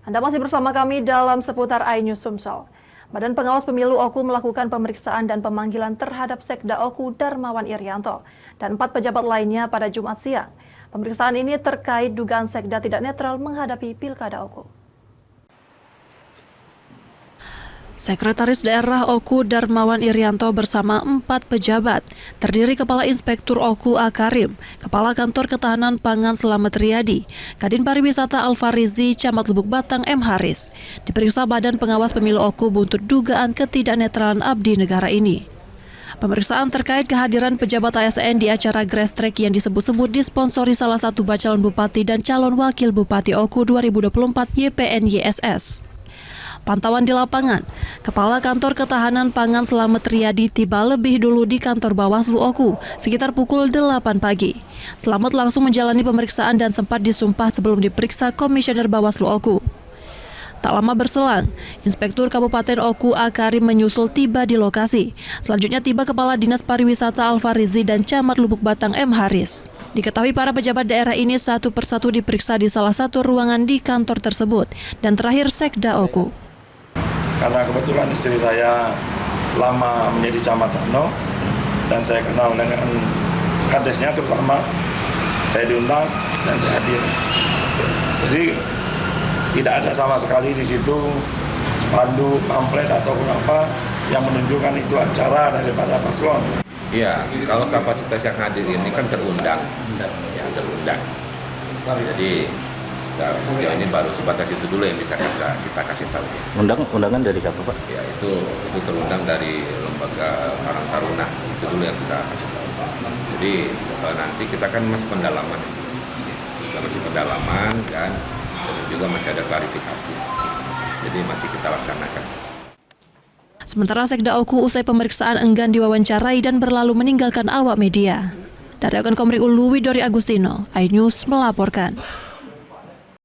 Anda masih bersama kami dalam seputar iNews Sumsel. Badan Pengawas Pemilu OKU melakukan pemeriksaan dan pemanggilan terhadap Sekda OKU Darmawan Irianto dan 4 pejabat lainnya pada Jumat siang. Pemeriksaan ini terkait dugaan Sekda tidak netral menghadapi Pilkada OKU. Sekretaris Daerah OKU Darmawan Irianto bersama 4 pejabat, terdiri Kepala Inspektur OKU Akarim, Kepala Kantor Ketahanan Pangan Slamet Riyadi, Kadin Pariwisata Alfarizi, Camat Lubuk Batang M. Haris, diperiksa Badan Pengawas Pemilu OKU buntut dugaan ketidaknetralan abdi negara ini. Pemeriksaan terkait kehadiran pejabat ASN di acara Grass Track yang disebut-sebut disponsori salah satu calon bupati dan calon wakil bupati OKU 2024 YPN-YSS. Pantauan di lapangan, Kepala Kantor Ketahanan Pangan Slamet Riyadi tiba lebih dulu di kantor Bawaslu OKU sekitar pukul 8 pagi. Slamet langsung menjalani pemeriksaan dan sempat disumpah sebelum diperiksa Komisioner Bawaslu OKU. Tak lama berselang, Inspektur Kabupaten OKU Akarim menyusul tiba di lokasi. Selanjutnya tiba Kepala Dinas Pariwisata Alfarizi dan Camat Lubuk Batang M. Haris. Diketahui para pejabat daerah ini satu persatu diperiksa di salah satu ruangan di kantor tersebut. Dan terakhir Sekda OKU. Karena kebetulan istri saya lama menjadi camat Sano dan saya kenal dengan kadesnya, terutama saya diundang dan saya hadir. Jadi tidak ada sama sekali di situ spanduk, pamflet ataupun apa yang menunjukkan itu acara daripada paslon. Iya, kalau kapasitas yang hadir ini kan terundang, ya terundang. Jadi sejauh ini baru sebatas itu dulu yang bisa kita kasih tahu. Undangan dari siapa, Pak? Ya itu terundang dari lembaga Karang Taruna, itu dulu yang kita kasih tahu. Jadi nanti kita kan masih pendalaman, dan juga masih ada klarifikasi. Jadi masih kita laksanakan. Sementara Sekda OKU usai pemeriksaan enggan diwawancarai dan berlalu meninggalkan awak media. Dari akun Komri Uluwi Dori Agustino, iNews melaporkan.